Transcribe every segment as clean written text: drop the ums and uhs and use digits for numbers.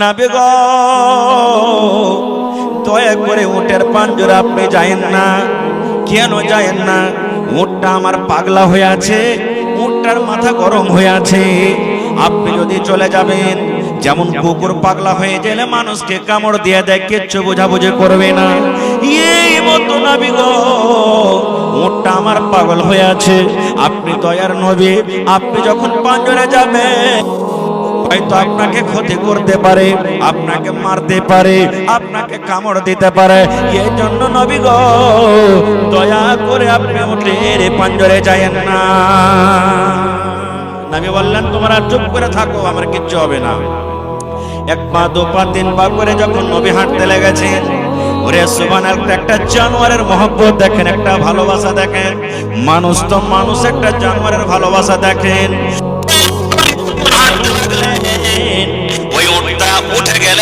নবী গো দয়া করে উটের পাঞ্জরে আপনি যায়েন না। কেন যায়েন না? উটটা আমার পাগলা হয়ে আছে, উটটার মাথা গরম হয়ে আছে। আপনি যদি চলে যাবেন, যেমন কুকুর পাগলা হয়ে গেলে মানুষকে কামড় দিয়ে দেয়, কিচ্ছু বোঝাবুঝি করবে না, এই মতো নবী গো উটটা আমার পাগল হয়ে আছে। আপনি দয়ার নবী, আপনি যখন পাঞ্জরে যাবেন হয়তো আপনাকে ক্ষতি করতে পারে, আপনাকে মারতে পারে, আপনাকে কামড় দিতে পারে। এই জন্য নবী গো দয়া করে আপনি উটের পাঞ্জরে যায়েন না। নবী বললেন তোমরা চুপ করে থাকো, আমার কিচ্ছু হবে না। এক পা দু পা তিন পা করে যখন নবী হাঁটতে লেগেছেন, ওরে সুবহানাল্লাহ, একটা জানোয়ারের মহব্বত দেখেন, একটা ভালোবাসা দেখেন। মানুষ তো মানুষ, একটা জানোয়ারের ভালোবাসা দেখেন। ওই উটটা উঠে গেল,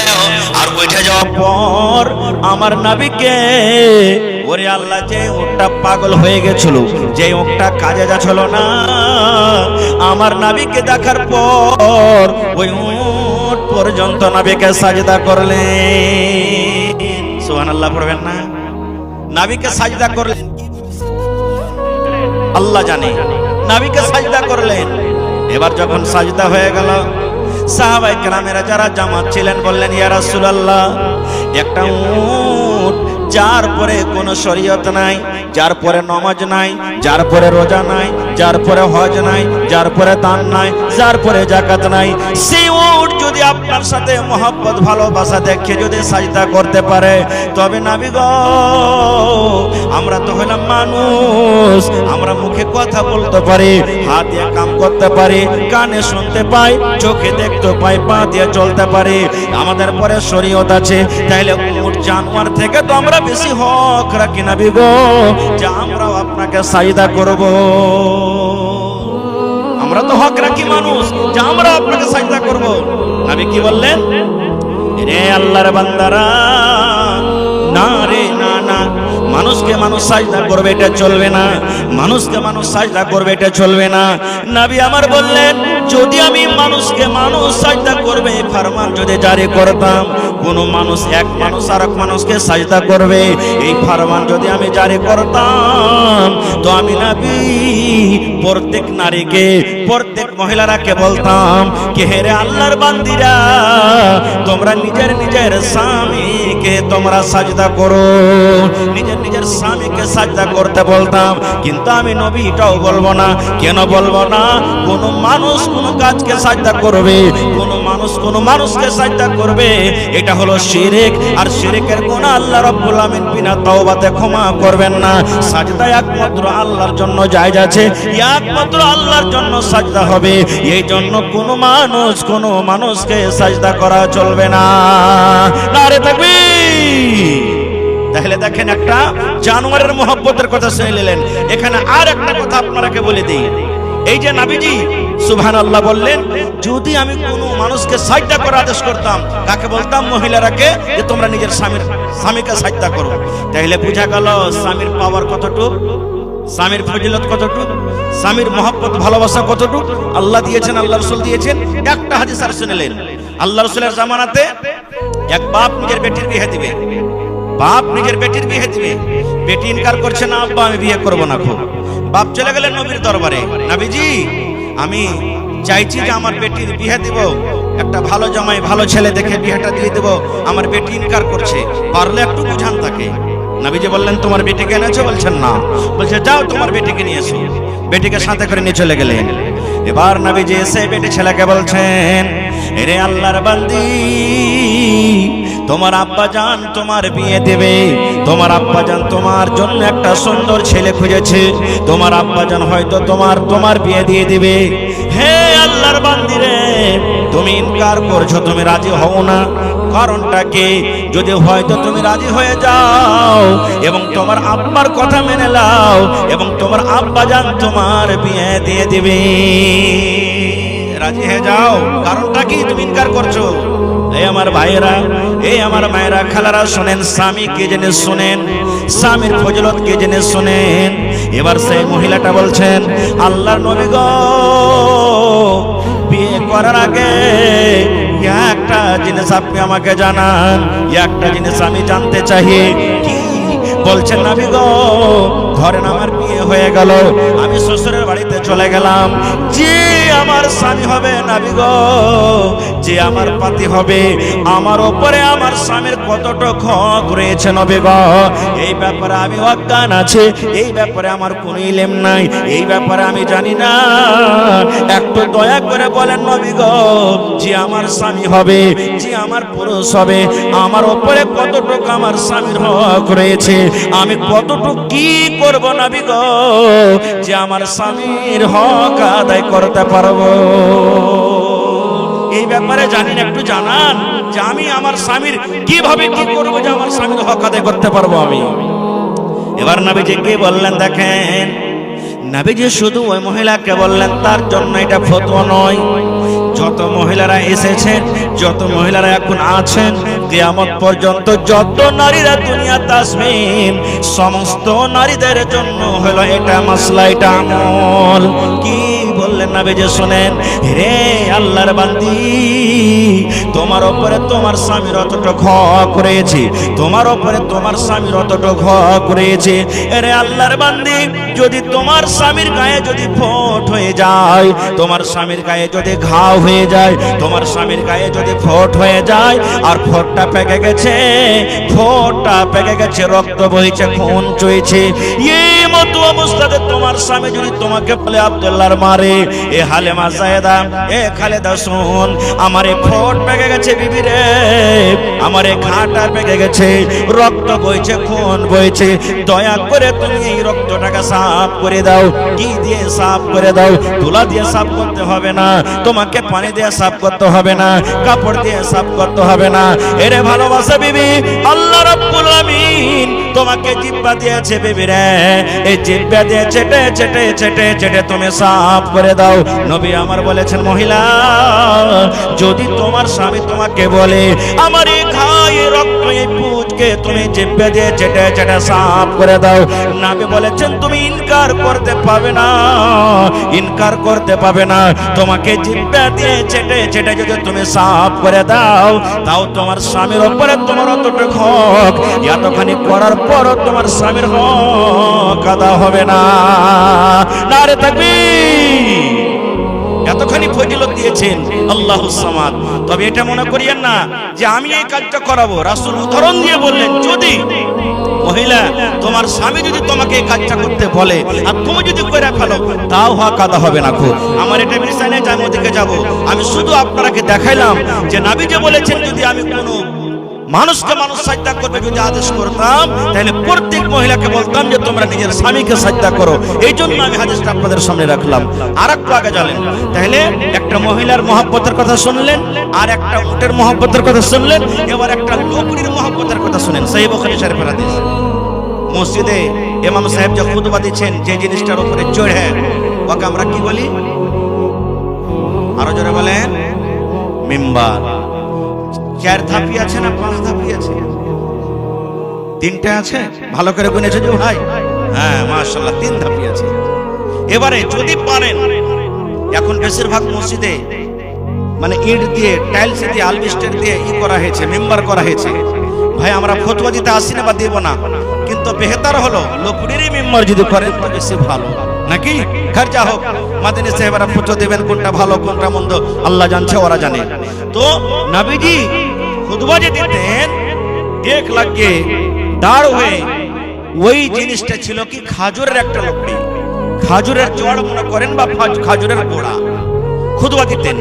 আর উঠে যাওয়ার পর আমার নবীকে ওরে আল্লাহ, যে উটটা পাগল হয়ে গেছিল, যে উটটা কাজে যাচ্ছিল না, আমার নবীকে দেখার পর ওই উট পর্যন্ত নবীকে সাজদা করলেন। সুবহানাল্লাহ পড়বেন না? নবীকে সাজদা করলেন, আল্লাহ জানে, নবীকে সাজদা করলেন। এবার যখন সাজদা হয়ে গেল, সাহাবায়ে কেরামেরা যারা জামাত ছিলেন বললেন, ইয়া রাসূলুল্লাহ, একটা উট যার পরে কোনো শরীয়ত নাই, যার পরে নামাজ নাই, যার পরে রোজা নাই, যার পরে হজ নাই, যার পরে দান নাই, যার পরে যাকাত নাই, সেই উট যদি আপনার সাথে মহব্বত ভালোবাসা দেখে যদি সাজদা করতে পারে, তবে নবী গো আমরা তো হলাম মানুষ, আমরা মুখে কথা বলতে পারি, হাত দিয়ে কাম করতে পারি, কানে শুনতে পাই, চোখে দেখতে পাই, পা দিয়ে চলতে পারি, আমাদের পরে শরীয়ত আছে। তাইলে উট জানোয়ার থেকে তো আমরা বেশি হক রাখি নবী গো, যে আমরাও আপনাকে সাজদা করব। আমরা তো হক রাখি মানুষ, যে আমরা আপনাকে সাজদা করব। নবী কি বললেন? রে আল্লাহর বান্দারা, না রে না না, মানুষকে মানুষ সাজদা করবে এটা চলবে না, মানুষকে মানুষ সাজদা করবে এটা চলবে না। নবী আমার বললেন, যদি আমি মানুষকে মানুষ সাজদা করবে এই ফরমান যদি জারি করতাম, কোন মানুষ এক মানুষ আর এক মানুষকে সাজদা করবে এই ফরমান যদি আমি জারি করতাম, তো আমি নবী প্রত্যেক নারীকে, প্রত্যেক মহিলারাকে বলতাম কে হে রে আল্লাহর বান্দিরা, তোমরা নিজের নিজের স্বামীকে তোমরা সাজদা করো, নিজের নিজের স্বামীকে সাজদা করতে বলতাম। কিন্তু আমি নবী এটাও বলবো না। কেন বলবো না? কোন মানুষ কোন কাজকে সাজদা করবে, কোন মানুষ কোন মানুষকে সাজদা করবে, এটা হলো শিরক। আর শিরকের গুনাহ আল্লাহ রাব্বুল আমিন বিনা তওবাতে ক্ষমা করবেন না। সাজদা একমাত্র আল্লাহর জন্য জায়েজ আছে, একমাত্র আল্লাহর জন্য সাজদা হবে। এই জন্য কোন মানুষকে সাজদা করা চলবে না। নারে তাকবীর। তাহলে দেখেন, একটা জানোয়ারের মহব্বতের কথা শুনে নিলেন। এখানে আর একটা কথা আপনাকে বলে দিই, এই যে নবীজি সুবহানাল্লাহ বললেন, যদি আমি কোনো মানুষকে সাজদা করার আদেশ করতাম, কাকে বলতাম? মহিলারাকে, যে তোমরা নিজের স্বামীকে সাজদা করো। তাহলে বুঝা গেল স্বামীর পাওয়ার কতটুক, স্বামীর ফজিলত কতটুক, স্বামীর মহব্বত ভালোবাসা কতটুক আল্লাহ দিয়েছেন, আল্লাহ রাসূল দিয়েছেন। একটা হাদিস আর শুনলেন, আল্লাহ রাসূলের জামানাতে এক বাপ নিজের বেটির বিয়ে দিবে, বাপ নিজের বেটির বিয়ে দিবে, বেটি ইনকার করছে না, আব্বা আমি বিয়ে করব না। খুব বাপ চলে গেলেন নবীর দরবারে, নবীজি আমি চাইছি যে আমার বেটির বিয়ে দিব, একটা ভালো জামাই ভালো ছেলে দেখে বিয়েটা দিয়ে দেব, আমার বেটি ইনকার করছে, পারলে একটু বুঝান তাকে। নবীজি বললেন তোমার বেটিকে এনেছো? বলছেন না। বলছে যাও তোমার বেটিকে নিয়ে এসো। বেটিকে সাথে করে নিয়ে চলে গেলেন। এবার নবীজি এসে বেটি ছেলেকে বলছেন, রে আল্লাহর বান্দি, তোমার আব্বা জান তোমার বিয়ে দেবে, তোমার আব্বা জান তোমার জন্য একটা সুন্দর ছেলে খুঁজেছে, তোমার আব্বা জান হয়তো তোমার বিয়ে দিয়ে দিবে। হে আল্লাহর বান্দি রে, তুমি ইনকার করছো, তুমি রাজি হও না, কারণটা কি? যদি হয়তো তুমি রাজি হয়ে যাও এবং তোমার আব্বার কথা মেনে নাও এবং তোমার আব্বা জান তোমার বিয়ে দিয়ে দিবে, রাজি হয়ে যাও, কারণটা কি তুমি ইনকার করছো? এই আমার ভাইয়েরা, এই আমার মায়েরা, খালারা শোনেন, স্বামী কে জেনে শোনেন, স্বামীর ফজিলত কে জেনে শোনেন। এবার সেই মহিলাটা বলছেন, আল্লাহর নবী গো, বিয়ে করার আগে একটা জিনিস আপনি আমাকে জানান, একটা জিনিস আমি জানতে চাই। কি বলছেন নবী গো? ধরেন আমার বিয়ে হয়ে গেল, আমি শ্বশুরের বাড়িতে চলে গেলাম, যে আমার স্বামী হবে নবী গো, যে আমার পাতি হবে, আমার উপরে আমার স্বামীর কতটুকু হক রয়েছে নবী গো, এই ব্যাপারে আমি অজ্ঞান আছে, এই ব্যাপারে আমার কোনো ইলম নাই, এই ব্যাপারে আমি জানি না। একটু দয়া করে বলেন নবী গো, যে আমার স্বামী হবে, যে আমার পুরুষ হবে, আমার উপরে কতটুকু আমার স্বামীর হক রয়েছে, আমি কতটুকু কি করব নবী গো, যে আমার স্বামীর হক আদায় করতে পারবো। এই ব্যাপারে জানি না, একটু জানান যে আমি আমার স্বামীর কিভাবে কি করবো যে আমার স্বামীর হক আদায় করতে পারবো আমি। এবার নবীজি কি বললেন দেখেন, নবীজি শুধু ওই মহিলাকে বললেন, তার জন্য এটা ফতোয়া নয়, যত মহিলারা এসেছেন, যত মহিলারা এখন আছেন, কিয়ামত পর্যন্ত যত নারীরা দুনিয়াতে আসবেন, সমস্ত নারীদের জন্য হলো এটা মাসলা, এটা আমল। কি বললেন নবীজি শুনেন, হে আল্লাহর বান্দি, তোমার উপরে তোমার স্বামীর অতটুকু হক রয়েছে, তোমার উপরে তোমার স্বামীর অতটুকু হক রয়েছে। রে আল্লাহর বান্দি, যদি তোমার স্বামীর গায়ে যদি ফোঁট হয়ে যায়, তোমার স্বামীর গায়ে যদি ঘাও হয়ে যায়, তোমার স্বামীর গায়ে যদি ফোঁট হয়ে যায়, আর ফোঁটটা পেকে গেছে, ফোঁটটা পেকে গেছে, রক্ত বইছে, খুন চুইছে, এই মতো অবস্থাতে তোমার স্বামী যদি তোমাকে বলে আব্দুল্লাহর মারে, এ হালেমা জায়েদা, এ খালেদা শুন, আমার এই ফোঁট পেকে গেছে বিবি রে, আমার এই ঘাটা পেকে গেছে, রক্ত বইছে, খুন বইছে, দয়া করে তুমি এই রক্তটাকে সাফ করে দাও। কি দিয়ে সাফ করে দাও? তুলা দিয়ে সাফ করতে হবে না, তোমাকে পানি দিয়ে সাফ করতে হবে না, কাপড় দিয়ে সাফ করতে হবে না। এরে ভালোবাসা বিবি, আল্লাহ রাব্বুল আমিন তোমাকে জিহ্বা দিয়েছে বিবি রে, এই জিহ্বা দিয়ে চেটে চেটে চেটে চেটে তুমি সাফ করে দাও। নবী আমার বলেছেন, মহিলা, যদি তোমার স্বামী তোমাকে বলে আমার এই ঘায়ে রক্ত, এই পুঁজকে তুমি জিহ্বা দিয়ে চেটে চেটে সাফ করে দাও, নবী বলেছেন তুমি ইনকার করতে পাবে না, ইনকার করতে পাবে না। তোমাকে জিহ্বা দিয়ে চেটে চেটে যদি তুমি সাফ করে দাও, তাও তোমার স্বামীর উপরে তোমার অতটুকু হক, এতখানি করার পরও তোমার স্বামীর হক আদা হবে না। নারে তাকবীর! এতখানি ফজিলত দিয়েছেন আল্লাহুস সামাদ। তবে এটা মনে করিয়েন না যে আমি এই কাজটা করাবো। রাসূল উদাহরণ দিয়ে বললেন, যদি মহিলা তোমার স্বামী যদি তোমাকে এই কাজটা করতে বলে আর তুমি যদি করে ফেলো, তাও হক আদা হবে না। খুব আমার এটা বিষয় নেই যে আমি ওদিকে যাবো, আমি শুধু আপনাকে দেখাইলাম যে নবী যে বলেছেন যদি আমি কোনো মানুষকে মানুষ সাজদা করবে যদি আদেশ করতাম, তাহলে প্রত্যেক মহিলাকে বলতাম যে তোমরা নিজের স্বামীকে সাজদা করো। এই জন্য আমি হাদিসটা আপনাদের সামনে রাখলাম। আর একটু আগে জানেন, তাহলে একটা মহিলার মহব্বতের কথা শুনলেন, আর একটা উটের মহব্বতের কথা শুনলেন, এবার একটা লোকরির মহব্বতের কথা শুনেন। সহিহ বুখারী শরীফের হাদিস। মসজিদে ইমাম সাহেব যে খুতবা দিচ্ছেন, যে জিনিসটার উপরে চড়ে ওকে আমরা কি বলি? আরো জোরে বলেন। মিম্বার। 4 ধাপি আছে না 5 ধাপি আছে? 3টে আছে। ভালো করে গুনেছো যে ভাই? হ্যাঁ মাশাআল্লাহ, 3 ধাপি আছে। এবারে যদি পারেন, এখন বেশিরভাগ মসজিদে মানে ইট দিয়ে, টাইলস দিয়ে, আলবেস্টার দিয়ে করা হয়েছে, মেম্বার করা হয়েছে। ভাই আমরা ফতোয়া দিতে আসি না বা দেব না, কিন্তু বেহতার হলো লকড়িরই মেম্বার যদি করেন তো বেশি ভালো, নাকি? খরচা হোক, মাদানী সাহেবরা ফতোয়া দেবেন কোনটা ভালো কোনটা মন্দ আল্লাহ জানছে, ওরা জানে। তো নবীজি খুতবা যে দিতেন, এক লাগে দাঁড় হয়ে, ওই জিনিসটা ছিল কি খাজুরের একটা লকড়ি, খাজুরের জড় মনে করেন বা খাজুরের গোড়া, খুতবা দিতেন।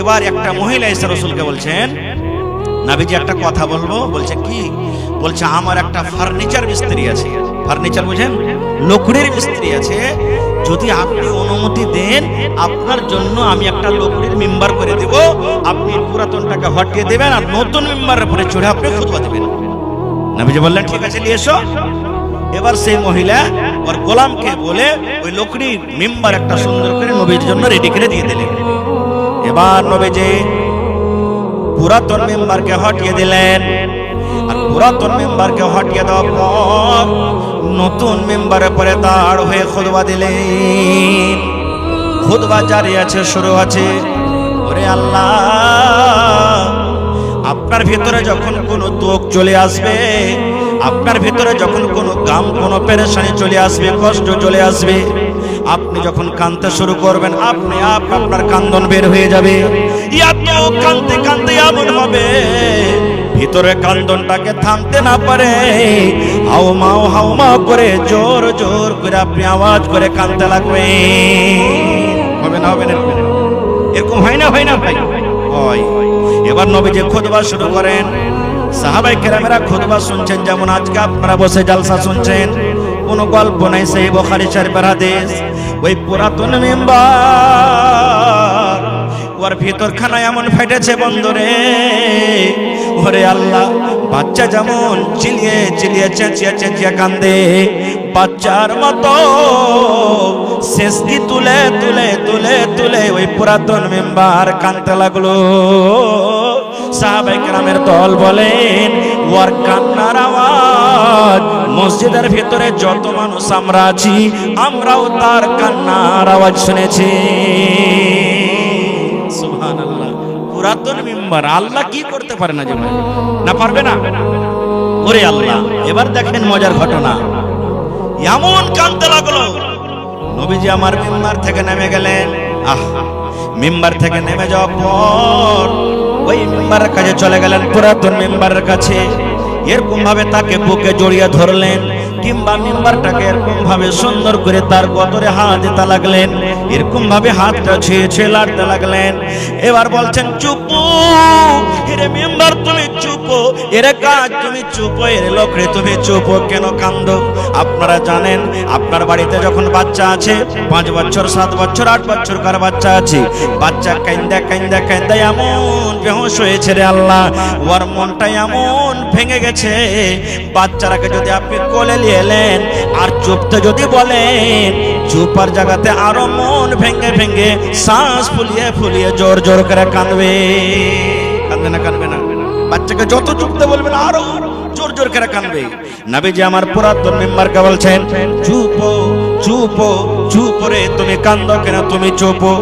এবার একটা মহিলা এসে রাসূলকে বলছেন, নবীজি একটা কথা বলবো। বলছে কি? বলছে আমার একটা ফার্নিচার মিস্ত্রি আছে। ফার্নিচার বুঝেন? লকড়ির মিস্ত্রি আছে। যদি আপনি অনুমতি দেন, আপনার জন্য আমি একটা লকড়ির মেম্বার করে দেব, আপনি পুরাতনটাকে হটিয়ে দেবেন আর নতুন মেম্বারের উপরে চড়ে আপনি খুতবা দেবেন। নবীজি বললেন ঠিক আছে, নিয়ে এসো। এবার সেই মহিলা ওর গোলামকে বলে ওই লকড়ির মেম্বার একটা সুন্দর করে নবীর জন্য রেডি করে দিয়ে দিলেন। এবার নবীজি পুরাতন মেম্বারকে হটিয়ে দিলেন, আর পুরাতন মেম্বারকে হটিয়ে দেওয়ার পর নতুন মেম্বারের পরে দাঁড় হয়ে খুতবা দিলেন। খুতবা জারি আছে, শুরু আছে। ওরে আল্লাহ, আপনার ভিতরে যখন কোনো দুঃখ চলে আসবে, আপনার ভিতরে যখন কোনো গাম, কোনো পেরেশানি চলে আসবে, কষ্ট চলে আসবে, আপনি যখন কাঁদতে শুরু করবেন, আপনি আপনার কান্দন বের হয়ে যাবে। এত কাঁদতে কাঁদতে এমন হবে ভিতরে কান্দনটাকে থামতে না পারে হাউমাউ হাউমাউ করে জোর জোর করে আপনি আওয়াজ করে কাঁদতে লাগবে। হবে না? হবে না? এরকম হয় না? হয় না ভাই? হয়। এবার নবীজি খুতবা শুরু করেন। সাহাবায়ে কেরামেরা খুতবা শুনছেন, যেমন আজকে আপনারা বসে জালসা শুনছেন, কোনো গল্প নাই, সেই বুখারী শরীফের হাদিস। ওই পুরাতন মিম্বার ওর ভিতরখানা এমন ফেটেছে বন্ধুরে, ওরে আল্লাহ, বাচ্চা যেমন চিলিয়ে চিলিয়ে চেঁচিয়ে চেঁচিয়ে কান্দে, বাচ্চার মতো শেষটি তুলে তুলে তুলে তুলে ওই পুরাতন মেম্বার কাঁদতে লাগলো। সাহাবায়ে কেরামের দল বলেন, ওর কান্নার আওয়াজ মসজিদের ভিতরে যত মানুষ আমরা আছি, আমরাও তার কান্নার আওয়াজ শুনেছি। সুবহানাল্লাহ। পুরাতন মেম্বার, আল্লাহ কি করতে পারে না? যে না পারবে না? ওরে আল্লাহ। এবার দেখেন মজার ঘটনা, এমন কাঁদতে লাগলো, নবীজি আমার মিম্বার থেকে নেমে গেলেন। মিম্বার থেকে নেমে যাওয়ার পর ওই মিম্বারের কাছে চলে গেলেন, পুরাতন মিম্বারের কাছে। এরকম ভাবে তাকে বুকে জড়িয়ে ধরলেন, কিংবা মিম্বারটাকে এরকম ভাবে সুন্দর করে তার গতরে হাত দিতে লাগলেন, এরকম ভাবে হাতটা ছুঁয়ে ছুঁয়ে লাড়তে লাগলেন। এবার বলছেন, চুপো এরে মিম্বার, তুমি চুপো, এরে কাজ তুমি চুপো, এরে লোকরে তুমি চুপো, কেন কান্দো? আপনারা জানেন, আপনার বাড়িতে যখন বাচ্চা আছে, 5 বছর 7 বছর 8 বছর কার বাচ্চা আছে, বাচ্চা কান্দা কান্দা কান্দা এমন বেহুশ হয়েছে রে আল্লাহ, ওর মনটা এমন ভেঙে গেছে, বাচ্চাটাকে যদি আপনি কোলে নিয়ে এলেন আর চুপতে যদি বলেন, চুপার জায়গাতে আরো মন ভেঙে ভেঙে শ্বাস ফুলিয়ে ফুলিয়ে জোর জোর করে কাঁদবে। কাঁদবে না? কাঁদবে না? বাচ্চাকে যত চুপতে বলবেন আরো জোর জোর করে কাঁদবে। নবীজি আমার পুরাতন মেম্বারকে বলছেন, চুপো চুপো চুপ রে, তুমি কান্দো কেন? তুমি চুপো।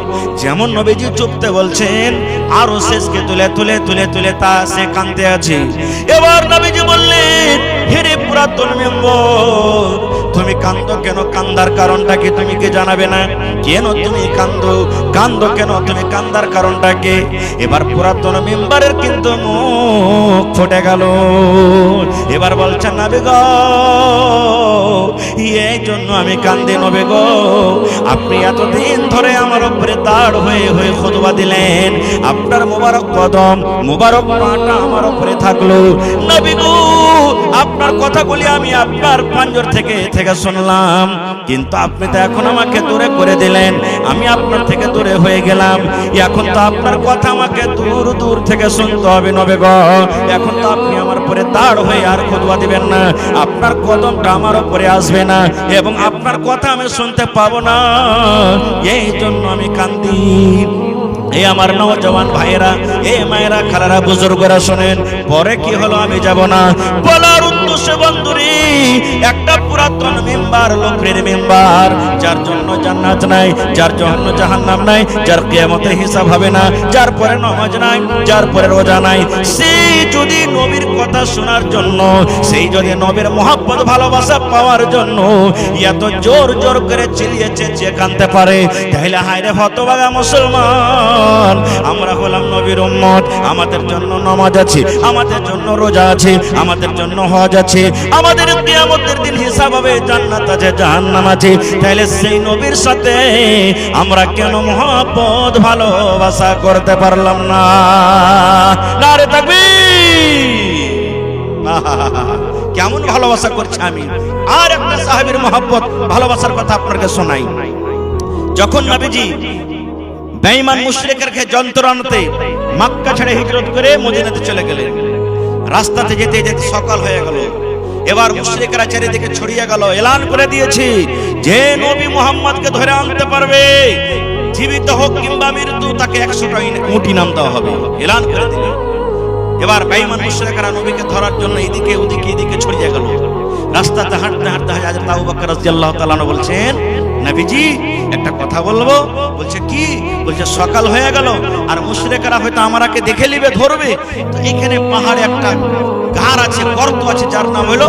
যেমন নবীজি চুপতে বলছেন, আরো শেষকে তুলে তুলে তুলে তুলে তা সে কাঁদতে আছে। এবার নবীজি বললেন, হেরে পুরাতন মেম্বার, তুমি কান্দো কেন? কান্দার কারণটা কি তুমি কি জানাবে না? কেন তুমি কান্দো? কান্দো কেন? তুমি কান্দার কারণটা কি? এবার পুরাতন মেম্বারের কিন্তু মুখ ফুটে গেল। এবার বলছেন, নবী গো, এই জন্য আমি কান্দি নবী গো, আপনি এতদিন ধরে আমার উপরে দাঁড় হয়ে হয়ে খুতবা দিলেন, আপনার মোবারক কদম মোবারক পাটা আমার উপরে থাকলো, নবী গো, আপনার কথাগুলি আমি আপনার পাঞ্জর থেকে থেকে শুনলাম, কিন্তু আপনি তো এখন আমাকে দূরে করে দিলেন, আমি আপনার থেকে দূরে হয়ে গেলাম, এখন তো আপনার কথা আমাকে দূর দূর থেকে শুনতে হবে নবী গো, এখন তো আপনি আমার উপরে দাঁড় হয়ে আর খুতবা দিবেন না, আপনার কদমটা আমার উপরে আসবে না, এবং আপনার কথা আমি শুনতে পাবো না, এই জন্য আমি কান্দি। এই আমার নওজওয়ান ভাইয়েরা, এই মায়েরা, খালারা, বুজুর্গরা শোনেন, পরে কি হলো আমি যাব না, বলার উদ্দেশ্য বন্ধুরি, একটা পুরাতন মেম্বার, লোকের মেম্বার, যার জন্য জান্নাত নাই, যার জন্য জাহান্নাম নাই, যার কিয়ামতে হিসাব হবে না, যার পরে নামাজ নাই, যার পরে রোজা নাই, সেই যদি নবীর কথা শোনার জন্য, সেই যদি নবীর মহব্বত ভালোবাসা পাওয়ার জন্য এত জোর জোর করে চিলিয়ে চেঁচিয়ে কাঁদতে পারে, তাহলে হায়রে হতভাগা মুসলমান, আমরা হলাম নবীর উম্মত, আমাদের জন্য নামাজ আছে, আমাদের জন্য রোজা আছে, আমাদের জন্য হজ আছে, আমাদের কিয়ামতের দিন হিসাব হবে, জান্নাত আছে, জাহান্নাম আছে, তাহলে সেই নবীর সাথে আমরা কেন মহব্বত ভালোবাসা করতে পারলাম না? নারে তাকবীর! কেমন ভালোবাসা করছি আমি। আর একটা সাহাবীর মহব্বত ভালোবাসার কথা আপনাকে শোনাই। যখন নবীজি বেঈমান মুশরিকের যন্ত্রণাতে মক্কা ছেড়ে হিজরত করে মদিনাতে চলে গেলেন, রাস্তাতে যেতে যেতে সকাল হয়ে গেল, এবার মুশরিকরা চারিদিকে ছড়িয়ে গেল, এলান করে দিয়েছে যে নবী মুহাম্মদকে ধরে আনতে পারবে, জীবিত হোক কিংবা মৃত্যু, তাকে 100টা উট ইনাম দেওয়া হবে, এলান করে দিলেন। এবার বেঈমান মুশরিকরা নবীকে ধরার জন্য এদিকে ওদিকে এদিকে ছড়িয়ে গেল। রাস্তাতে হাঁটতে হাঁটতে হযরত আবু বকর রাদিয়াল্লাহু তাআলা বলছেন, নবীজি একটা কথা বলবো। বলছে কি? বলছে সকাল হয়ে গেল আর মুশরিকরা হয়তো আমাকে দেখে নিবে, ধরবে। তো এখানে পাহাড়ে একটা গার আছে, গর্ত আছে, যার নাম হলো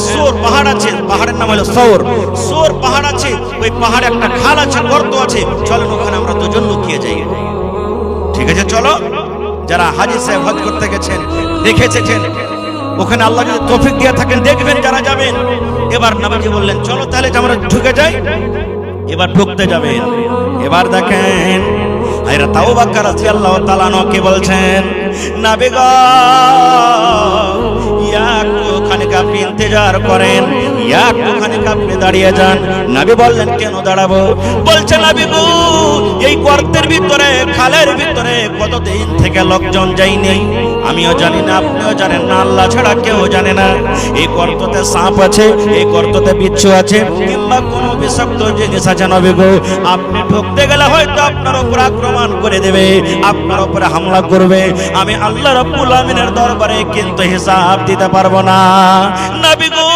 সোর পাহাড় আছে, পাহাড়ের নাম হলো সোর পাহাড় আছে। ওই পাহাড়ে একটা খাল আছে, গর্ত আছে, চলেন ওখানে আমরা দুজন লুকিয়ে যাই। ঠিক আছে চলো। যারা হাজী সাহেব হজ করতে গেছেন, দেখেছেন ওখানে আল্লাহ যদি তৌফিক দিয়ে থাকেন দেখবেন যারা যাবেন। এবার নবীজি বললেন চলো তাহলে আমরা ঢুকে যাই। এবার ঢুকতে যাবেন। এবার দেখেন হযরত আবু বকর রাদিয়াল্লাহু তাআলা আনহুকে বলছেন, নবী গো একটুখানি আপনি ইন্তজার করেন, একটুখানি আপনি দাঁড়িয়ে যান। নবী বললেন কেন দাঁড়াবো? বলছে নবী গো এই গর্তের ভিতরে, খালের ভিতরে কতদিন থেকে লোকজন যায়নি, আমিও জানি না, আপনিও জানেন না, আল্লাহ ছাড়া কেউ জানে না। এই গর্ততে সাপ আছে, এই গর্ততে বিচ্ছু আছে, কিংবা কোনো বিষাক্ত জিনিস আছে। নবী গো আপনি ঢুকতে গেলে হয়তো আপনার উপর আক্রমণ করে দেবে, আপনার উপরে হামলা করবে। আমি আল্লাহ রাব্বুল আমিনের দরবারে কিন্তু হিসাব দিতে পারবো না। নবী গো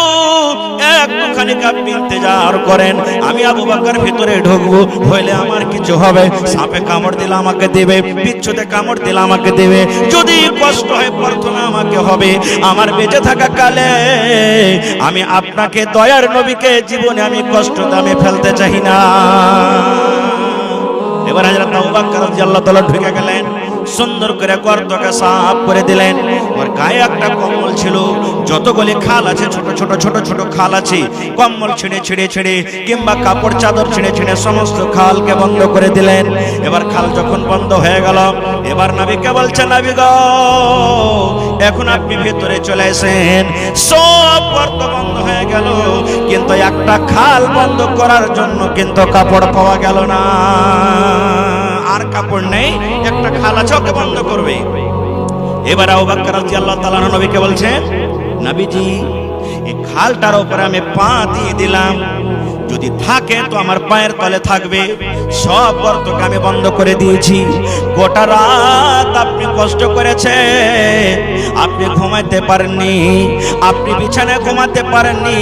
একটুখানি আপনি ইন্তজার করেন, আমি আবু বকর ভিতরে ঢুকবো, হইলে আমার কিছু হবে। সাপে কামড় দিলে আমাকে দেবে, বিচ্ছুতে কামড় দিলে আমাকে দেবে। যদি কষ্ট হয় প্রথমে আমাকে হবে। আমার বেঁচে থাকা কালে আমি আপনাকে, দয়ার নবীকে জীবনে আমি কষ্ট আমি ফেলতে চাই না। এবার হযরত আবু বকর রাদিয়াল্লাহু তাআলা ঢুকে গেলেন, সুন্দর করে গর্তকে সাফ করে দিলেন। ওর গায়ে একটা কম্বল ছিল, যতগুলি খাল আছে ছোট ছোট ছোট ছোট খাল আছে, কম্বল ছিঁড়ে ছিঁড়ে ছিঁড়ে কিংবা কাপড় চাদর ছিঁড়ে ছিঁড়ে সমস্ত খালকে বন্ধ করে দিলেন। এবার খাল যখন বন্ধ হয়ে গেল, এবার নবীকে বলছে নবী গো এখন আপনি ভেতরে চলে এসেন। সব গর্ত বন্ধ হয়ে গেল, কিন্তু একটা খাল বন্ধ করার জন্য কিন্তু কাপড় পাওয়া গেল না। আর কাপড় নেই, একটা খাল আছে, ওকে বন্ধ করবে। এবার আবু বকর রাদিয়াল্লাহু তাআলা নবীকে বলছেন, নবীজি এই খালটার উপরে আমি পা দিয়ে দিলাম, যদি থাকে তো আমার পায়ের তলে থাকবে। সব গর্তকে আমি বন্ধ করে দিয়েছি। গোটা রাত আপনি কষ্ট করেছেন, আপনি ঘুমাইতে পারেননি, আপনি বিছানায় ঘুমাতে পারেননি।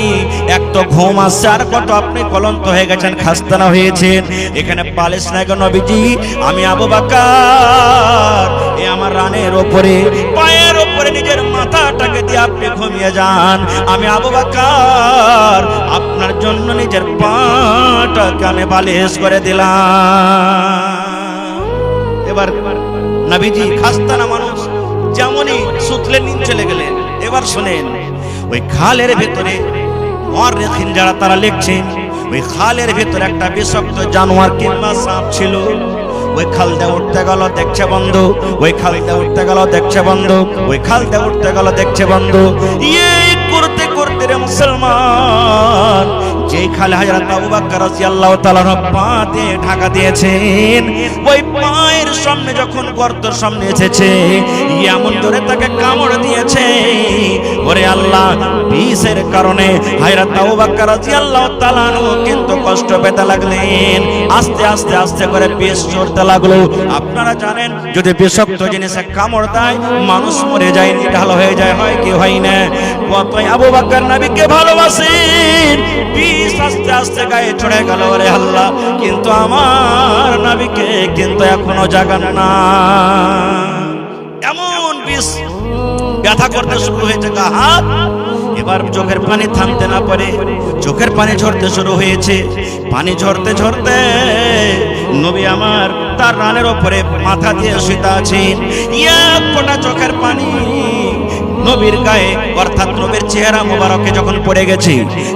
এক তো ঘুম আসছে, আর কত আপনি ক্লান্ত হয়ে গেছেন, খাস্তানা হয়েছেন। এখানে পালিশ নাই গো নবীজি, আমি আবু বকর এ আমার রানের ওপরে, পায়ের ওপরে নিজের মাথাটাকে দিয়ে আপনি ঘুমিয়ে যান। আমি আবু বকর আপনার জন্য নিজের পাটাকে আমি বালিশ করে দিলাম। এবার নবীজি খাস্তানা মানুষ, যেমনই সুতলে নিন চলে গেলেন। এবার শুনেন, ওই খালের ভেতরে মুআররিখিন যারা তারা লিখছেন, ওই খালের ভেতরে একটা বিষাক্ত জানোয়ার কিংবা সাপ ছিল। ওই খাল দিয়ে উঠতে গেল, দেখছে বন্ধু, ওই খাল দিয়ে উঠতে গেল, দেখছে বন্ধু, ওই খাল দিয়ে উঠতে গেল, দেখছে বন্ধু। এই করতে করতে রে মুসলমান, যেই খালে হযরত আবু বকর রাদিয়াল্লাহু তাআলা পা দিয়ে ঢাকা দিয়েছেন, ওই পায়ের সামনে যখন গর্তের সামনে এসেছে, এমন জোরে তাকে কামড় দিয়েছে। ওরে আল্লাহ, বিষের কারণে হযরত আবু বকর রাদিয়াল্লাহু তাআলা কিন্তু কষ্ট পেতে লাগলেন। আস্তে আস্তে আস্তে করে বিষ চড়তে লাগলো। আপনারা জানেন যদি বিষাক্ত জিনিসে কামড় দেয় মানুষ মরে যায়, নিঢাল হয়ে যায়, হয় কি হয় না? কতই আবু বকর নবীকে ভালোবাসেন, বিষ আস্তে আস্তে গায়ে চড়ে গেল। ওরে আল্লাহ, কিন্তু আমার নবীকে কিন্তু এখনো জাগান না। এমন বিষ ব্যথা করতে শুরু হয়েছে গা হাত। এবার চোখের পানি থামতে না পারে, চোখের পানি ঝরতে শুরু হয়েছে। পানি ঝরতে ঝরতে নবী আমার তার রানের উপরে মাথা দিয়ে শুয়ে আছেন। এক ফোঁটা চোখের পানি নবীর গায়ে, অর্থাৎ নবীর চেহারা মোবারকে যখন পড়ে গেছে,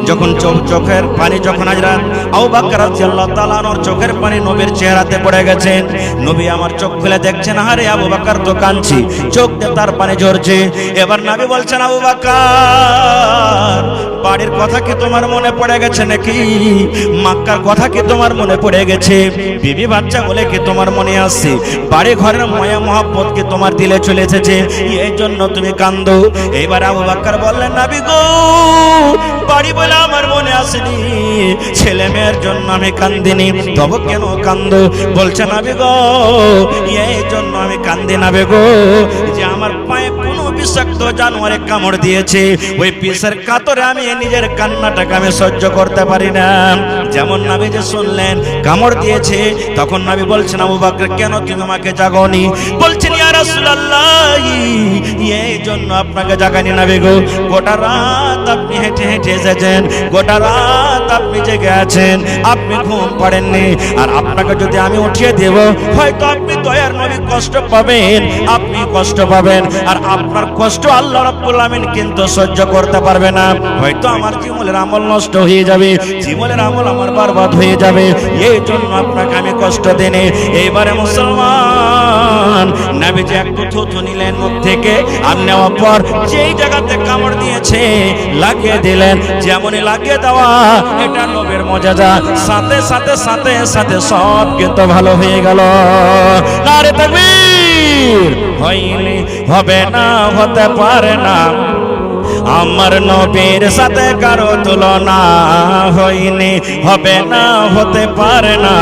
যখন চোখের পানি যখন হযরত আবু বকর রাদিয়াল্লাহু তাআলা আনহুর চোখের পানি নবীর চেহারাতে পড়ে গেছে, নবী আমার চোখ খুলে দেখছেন, আরে আবু বকর তো কাঁদছে, চোখ দিয়ে তার পানি ঝরছে। এবার নবী বলছেন, আবু বকর বাড়ির কথা কি তোমার মনে পড়ে গেছে নাকি? মক্কার কথা কি তোমার মনে পড়ে গেছে? বিবি বাচ্চা বলে কি তোমার মনে আসছে? বাড়ি ঘরের মায়া মহব্বত কি তোমার দিলে চলে এসেছে, এই জন্য তুমি কান্দো? এইবার আবু বকর বললেন, নবী গো বাড়ি বলে আমার মনে আসেনি, ছেলে মেয়ের জন্য আমি কান্দিনি, তবে কেন কান্দো? বলছে, নবী গো এই জন্য আমি কান্দি নবী গো, যে আমার পায়ে কোনো বিষাক্ত জানোয়ারে কামড় দিয়েছে, ওই বিষের কাতরে আমি নিজের কান্নাটাকে আমি সহ্য করতে পারি না। যেমন নবী যে শুনলেন কামড় দিয়েছে, তখন নবী বলছেন, আবু বকর কেন তুমি আমাকে জাগাওনি? বলছেন, ইয়া রাসূলুল্লাহ, এই জন্য আপনাকে জাগানি নবী গো, গোটা রাত আপনি হেঁটে হেঁটে এসেছেন, গোটা রাত আপনি জেগে আছেন, আপনি ঘুম পাড়েননি, আর আপনাকে যদি আমি উঠিয়ে দেব, হয়তো আপনি দয়ার নবী কষ্ট পাবেন, আপনি কষ্ট পাবেন, আর আপনার কষ্ট আল্লাহ রাব্বুল আমিন কিন্তু সহ্য করতে পারবে না। হয়তো আমার জীবনের আমল নষ্ট হয়ে যাবে, জীবনের আমল আমার বরবাদ হয়ে যাবে, এই জন্য আপনাকে আমি কষ্ট দেনি। এইবারে মুসলমান নবীজি একটু থুথু নিলেন মুখ থেকে, আর নেওয়ার পর যেই জায়গাতে কামড় দিয়েছে লাগিয়ে দিলেন। যেমনই লাগিয়ে দেওয়া, এটা নবীর মুজিজা, সাথে সাথে সাথে সাথে সব কিন্তু ভালো হয়ে গেল। নারে তাকবীর! হয়নি, হবে না, হতে পারে না, আমার নবীর সাথে কারো তুলনা, হয়নি, হবে না, হতে পারে না,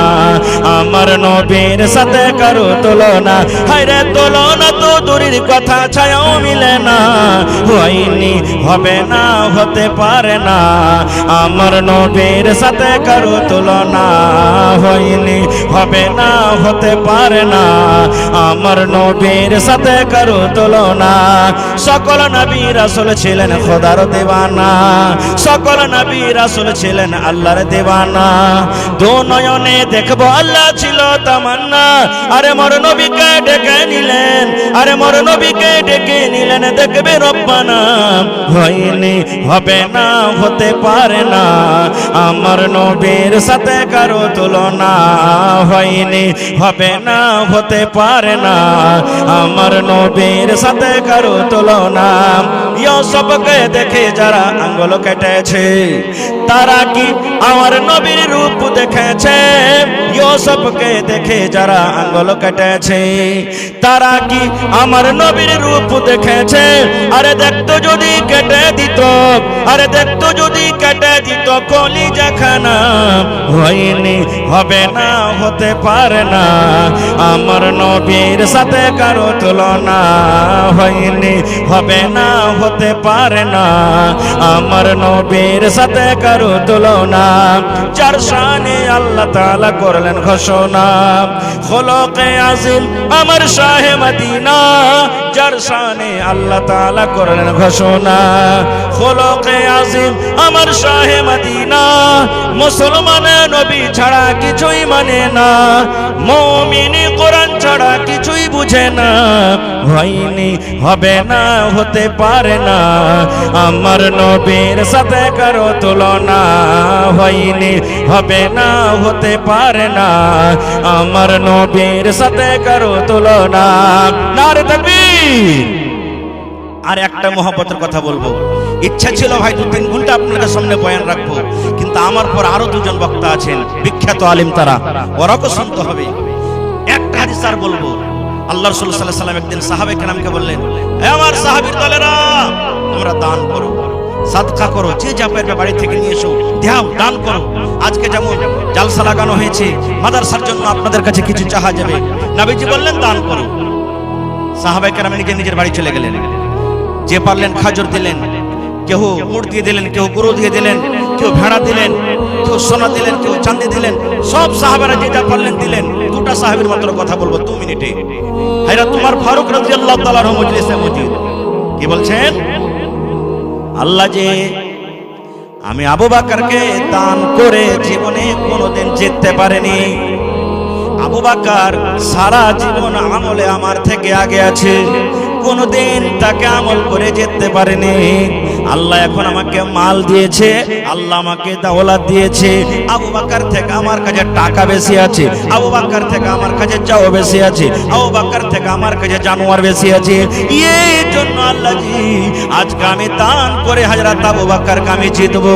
আমার নবীর সাথে কারো তুলনা। হায়রে তুলনা তো দূরের কথা, ছায়াও মিলে না, হয়নি, হবে না, হতে পারে না, আমার নবীর সাথে কারো তুলনা, হয়নি, হবে না, হতে পারে না, আমার নবীর সাথে কারো তুলনা। সকল নবী রাসূল ছিলেন খোদার দেওয়ানা, সকল নবী রাসূল ছিলেন আল্লাহর দেওয়ানা। দু নয়নে দেখবো আল্লাহ ছিল তামান্না, আরে মোর নবীকে ডেকে নিলেন, আরে মোর নবীকে ডেকে নিলেন, দেখবে রব্বানা। হয়নি, হবে না, হতে পারে না, আমার নবীর সাথে কারো তুলনা, হয়নি, হবে না, হতে পারে না, আমার নবীর সাথে কারো তুলনা। ইউসুফকে দেখে যারা আঙ্গুল কেটেছে, তারা কি আমার নবীর রূপ দেখেছে? ইউসুফকে দেখে যারা আঙ্গুল কেটেছে, তারা কি আমার নবীর রূপ দেখেছে? আরে দেখতো যদি কেটে দিত, আরে দেখতো যদি কেটে দিত কলিজাখানা। হয়নি, হবে না, হতে পারে না, আমার নবীর সাথে কারো তুলনা, হয়নি, হবে না, হতে পারে না, আমার নবীর সাথে কারো তুলনা। যার শানে আল্লাহ তাআলা করলেন ঘোষণা, খোলকে আজিম আমার শাহে মদিনা, যার শানে আল্লাহ তাআলা করলেন ঘোষণা, খোলকে আজিম আমার শাহে মদিনা। মুসলমান নবী ছাড়া কিছুই মানে না, মুমিন কোরআন ছাড়া কিছুই বুঝে না। হয়নি, হবে না, হতে পারে না, আমার নবীর সাথে কারো তুলনা, হয়নি, হবে না, হতে পারে না, আমার নবীর সাথে কারো তুলনা। নারে তাকবীর! আর একটা মহব্বতের কথা বলবো, ইচ্ছা ছিল ভাই 2-3 ঘন্টা আপনাদের সামনে বয়ান রাখবো, কিন্তু আমার পর আরো দুজন বক্তা আছেন, বিখ্যাত আলিম, তারা ওরাও শুনতে হবে। একটা হাদিস আর বলবো। আল্লাহ রাসূল সাল্লাল্লাহু আলাইহি ওয়াসাল্লাম একদিন সাহাবায়ে কেরামকে বললেন, হে আমার সাহাবীর দলেরা, তোমরা দান করো, সাদকা করো, যে যা পারবে বাড়ি থেকে নিয়ে এসো, দাও, দান করো। আজকে যেমন জালসা লাগানো হয়েছে, মাদ্রাসার জন্য আপনাদের কাছে কিছু চাওয়া যাবে, নবীজি বললেন দান করো। সাহাবায়ে কেরাম নিজের বাড়ি চলে গেলেন, যে পারলেন খাজর দিলেন, কেউ উট দিয়ে দিলেন, কেউ গরু দিয়ে দিলেন, কেউ ভেড়া দিলেন, কেউ সোনা দিলেন, কেউ চাঁদি দিলেন, সব সাহাবারা যে যা পারলেন দিলেন। দুটা সাহাবীর মাত্র কথা বলবো 2 মিনিটে। হযরত উমর ফারুক রাদিয়াল্লাহু তাআলা আনহু মজলিসে মজুদ, কি বলছেন? আল্লাহ যে আমি আবু বকরকে দান করে জীবনে কোনোদিন জিততে পারেনি। আবু বকর সারা জীবন আমলে আমার থেকে আগে আছে, কোনদিন তাকে আমল করে যেতে পারেনি। আল্লাহ এখন আমাকে মাল দিয়েছে, আল্লাহ আমাকে দৌলত দিয়েছে, আবু বকর থেকে আমার কাছে টাকা বেশি আছে, আবু বকর থেকে আমার কাছে চাও বেশি আছে, আবু বকর থেকে আমার কাছে জানোয়ার বেশি আছে। এই জন্য আল্লাহ জি আজকে আমি দান করে হযরত আবু বকরকে আমি জিতবো।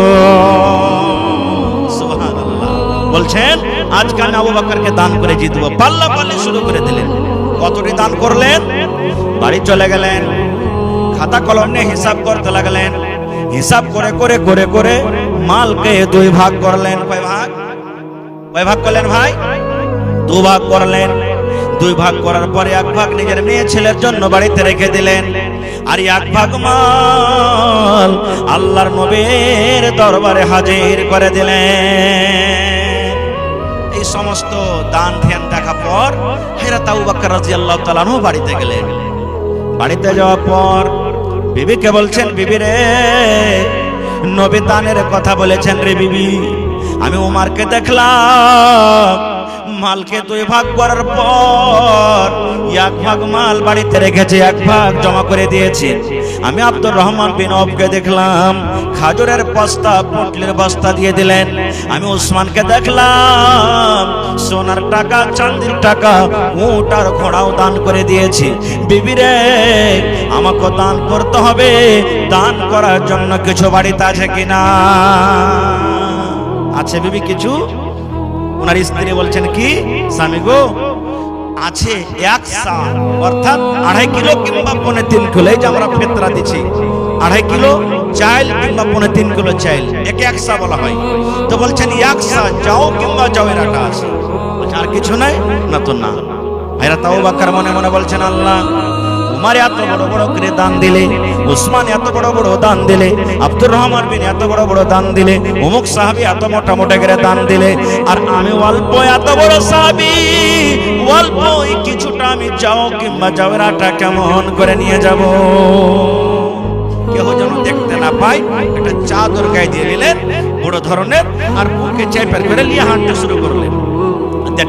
সুবহানাল্লাহ। বলছেন আজকে আমি আবু বকরকে দান করে জিতবো। পাল্লা পাল্লি শুরু করে দিলেন। কতটি দান করলেন? বাড়ি চলে গেলেন, খাতা কলম নিয়ে হিসাব করতে লাগলেন। হিসাব করে করে করে করে মালকে 2 ভাগ করলেন। কয় ভাগ? কয় ভাগ করলেন ভাই? 2 ভাগ করলেন। দুই ভাগ করার পরে এক ভাগ নিজের মেয়ে ছেলের জন্য বাড়িতে রেখে দিলেন, আর এক ভাগ মাল আল্লাহর নবীর দরবারে হাজির করে দিলেন। এই সমস্ত দান ধ্যান দেখা পর হযরত আবু বকর রাদিয়াল্লাহু তাআলা আনহু বাড়িতে গেলেন। বাড়িতে যাওয়ার পর বিবিকে বলছেন, বিবি রে, নবী দানের কথা বলেছেন রে বিবি। আমি উমারকে দেখলাম মালকে দুই ভাগ করার পর এক ভাগ মাল বাড়িতে রেখেছে, এক ভাগ জমা করে দিয়েছে। আমি আব্দুর রহমান বিন আওফকে দেখলাম খাজুরের বস্তা, পুটলির বস্তা দিয়ে দিলেন। আমি উসমানকে দেখলাম সোনার টাকা, চাঁদির টাকা, উট আর ঘোড়াও দান করে দিয়েছি। বিবি রে, আমাকে দান করতে হবে, দান করার জন্য কিছু বাড়িতে আছে কিনা? আছে বিবি কিছু? ওনার স্ত্রী বলছেন, কি স্বামী গো? আছে এক সা, অর্থাৎ 2.5 কিলো কিংবা 3.25 কিলো। এই যে আমরা ফেতরা দিচ্ছি 2.5 কিলো চাল কিংবা 3.25 কিলো চাল, একে এক সা বলা হয়। তো বলছেন এক সা যাও কিংবা যাওয়ের আটা আছে। আর কিছু নাই? না তো না। হযরত আবু বকর মনে মনে বলছেন, আল্লাহ, উমার এত বড় বড় করে দান দিলে, উসমান এত বড় বড় দান দিলে, আব্দুর রহমান বিন এত বড় বড় দান দিলে, অমুক সাহাবী এত মোটা মোটা করে দান দিলে, আর আমি অল্প এত বড় সাহাবী অল্প কিছুটা আমি যাও কিংবা যাওয়ের আটা কেমন করে নিয়ে যাব? কেউ যেন দেখতে না পায় একটা চাদর গায়ে দিয়ে নিলেন বড় ধরনের, আর বুকে চেপে করে নিয়ে হাঁটতে শুরু করলেন।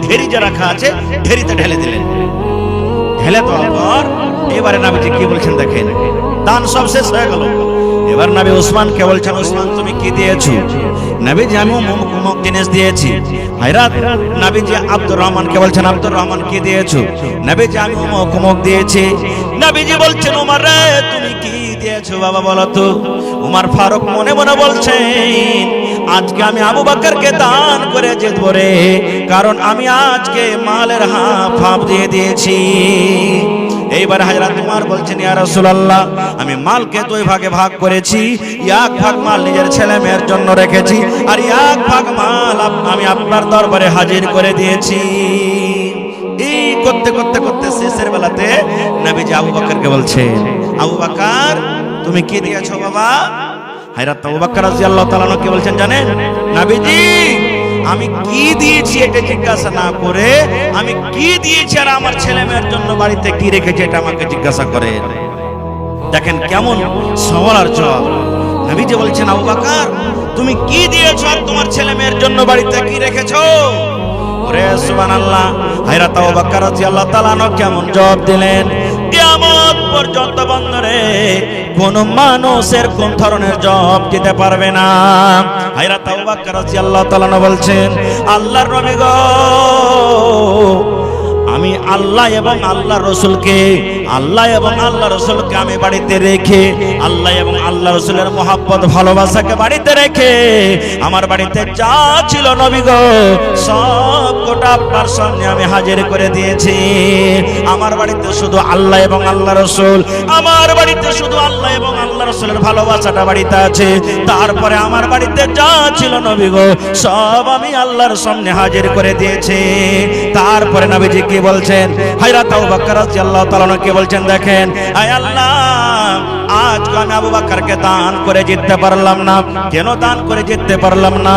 ঢেরি যে রাখা আছে ঢেরিতে ঢেলে দিলেন। ঢেলে দেওয়ার পর এবারে নবীজি কি বলছেন দেখেন, দান সব শেষ হয়ে গেল। এবার নবী উসমানকে বলছেন, উসমান তুমি কি দিয়েছো? নবীজি আমি অমুক জিনিস দিয়েছি। হযরত নবীজি আব্দুর রহমানকে বলছেন, আব্দুর রহমান কি দিয়েছো? নবীজি আমি অমুক দিয়েছি। নবীজি বলছেন, উমর রে, তুমি কি দিয়েছো বাবা বলো তো? উমর ফারুক মনে মনে বলছেন, আজকে আমি আবু বকরকে দান করে জিতবো রে, কারণ আমি আজকে মালের হাফ দিয়ে দিয়েছি। এইবার হযরত উমর বলছেন, ইয়া রাসূলুল্লাহ, আমি মালকে দুই ভাগে ভাগ করেছি, এক ভাগ মাল নিজের ছেলে মেয়ের জন্য রেখেছি, আর এক ভাগ মাল আমি আপনার দরবারে হাজির করে দিয়েছি। এই করতে করতে করতে শেষের বেলাতে নবীজি আবু বকরকে বলছেন, আবু বকর তুমি কি দিয়েছো বাবা? হযরত আবু বকর রাদিয়াল্লাহু তাআলা আনহু কি বলছেন জানেন? নবীজি আমি কি দিয়েছি এটা জিজ্ঞাসা না করে আমি কি দিয়েছি আর আমার ছেলে মেয়ের জন্য বাড়িতে কি রেখেছি এটা আমাকে জিজ্ঞাসা করে। দেখেন কেমন সওয়াল আর জবাব। নবীজি বলছেন, আবু বকর তুমি কি দিয়েছো আর তোমার ছেলে মেয়ের জন্য বাড়িতে কি রেখেছো? ওরে সুবহানাল্লাহ! হযরত আবু বকর রাদিয়াল্লাহু তাআলা আনহু কেমন জবাব দিলেন, কিয়ামত পর্যন্ত বন্ধরে কোন মানুষের কোন ধরনের জবাব দিতে পারবে না। হযরত আবু বকর রাদিয়াল্লাহু তাআলা আনহু বলছেন, আল্লাহর নবী গো, আমি আল্লাহ এবং আল্লাহ রসুলকে আমি বাড়িতে রেখে, আল্লাহ এবং আল্লাহ রসুলের মহব্বত ভালোবাসাকে বাড়িতে রেখে আমার বাড়িতে যা ছিল নবী গো সব গোটা আপনার সামনে আমি হাজির করে দিয়েছি। আমার বাড়িতে শুধু আল্লাহ এবং আল্লাহ রসুল, আমার বাড়িতে শুধু আল্লাহ এবং আল্লাহ রসুলের ভালোবাসাটা বাড়িতে আছে। তারপরে আমার বাড়িতে যা ছিল নবী গো সব আমি আল্লাহর সামনে হাজির করে দিয়েছি। তারপরে নবীজি কি বলছেন? হযরত আবু বকর রাদিয়াল্লাহু তাআলা কে বলছেন, দেখেন আয় আল্লাহ, আজ আমি আবু বকরকে দান করে জিততে পারলাম না। কেন দান করে জিততে পারলাম না?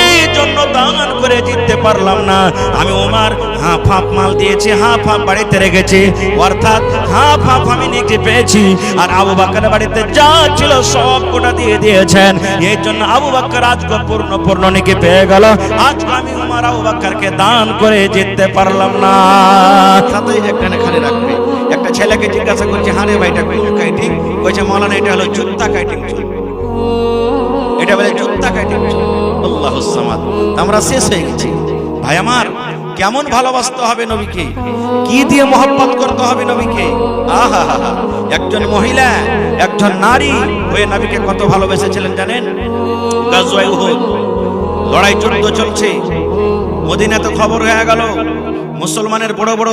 এই জন্য দান করে জিততে পারলাম না, আমি ওমর হাফ মাল দিয়েছি, হাফ বাড়িতে রেখেছি, অর্থাৎ হাফ আমি নিজে পেয়েছি, আর আবু বকরের বাড়িতে যা ছিল সব কোটা দিয়ে দিয়েছেন। এই জন্য আবু বকর আজকে পূর্ণ নাকি পেয়ে গেল। আজ আমি ওমর আবু বকরকে দান করে জিততে পারলাম না। সাথে এখানে খালি রাখবে। একটা ছেলেকে জিজ্ঞাসা করছে, হারে ভাইটা কাইটিং, কইছে মাওলানা এটা হলো জুত্তা কাইটিং চুল, এটা বলে জুত্তা কাইটিং চুল। আল্লাহুস সামাদ। আমরা শেষ হয়ে গেছি। ভাই আমার, কেমন ভালোবাসতে হবে নবীকে, কি দিয়ে মহব্বত করতে হবে নবীকে। আহা, একজন মহিলা, একজন নারী হয়ে নবীকে কত ভালোবেসেছিলেন জানেন? গাজওয়ায়ে উহুদ লড়াই যুদ্ধ চলছে, মদিনাতে খবর হয়ে গেল মুসলমানের বড় বড়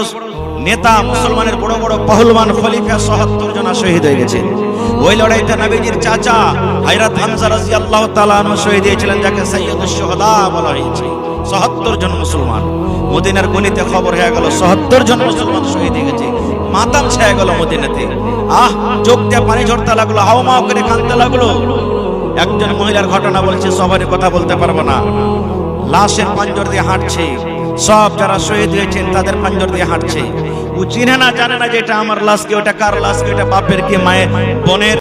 নেতা, মুসলমানের বড় বড় পহলওয়ান খলিফা ৭০ জন শহীদ হয়ে গেছে। ওই লড়াইতে নবীজির চাচা হযরত হামজা রাদিয়াল্লাহু তাআলা আনহু শহীদ হয়েছিলেন, যাকে সাইয়্যিদুশ শুহাদা বলা হয়েছে। ৭৭ জন মুসলমান। মদিনার গলিতে খবর হয়ে গেল ৭৭ জন মুসলমান শহীদ হয়ে গেছে। মাতাম ছেয়ে গেল মদিনাতে। চোখ দিয়ে পানি ঝরতে লাগলো, হাওমাও করে কাঁদতে লাগলো। একজন মহিলার ঘটনা বলছে, সবারই কথা বলতে পারবো না। লাশের পাঞ্জর দিয়ে হাঁটছে, সব যারা শহীদ হয়েছেন তাদের পাঞ্জর দিয়ে হাঁটছে। ও চিনে না, জানে না যে এটা আমার লাশ কি, ওটা কার লাশ কি, ওটা বাপের কি, মায়ের, বোনের।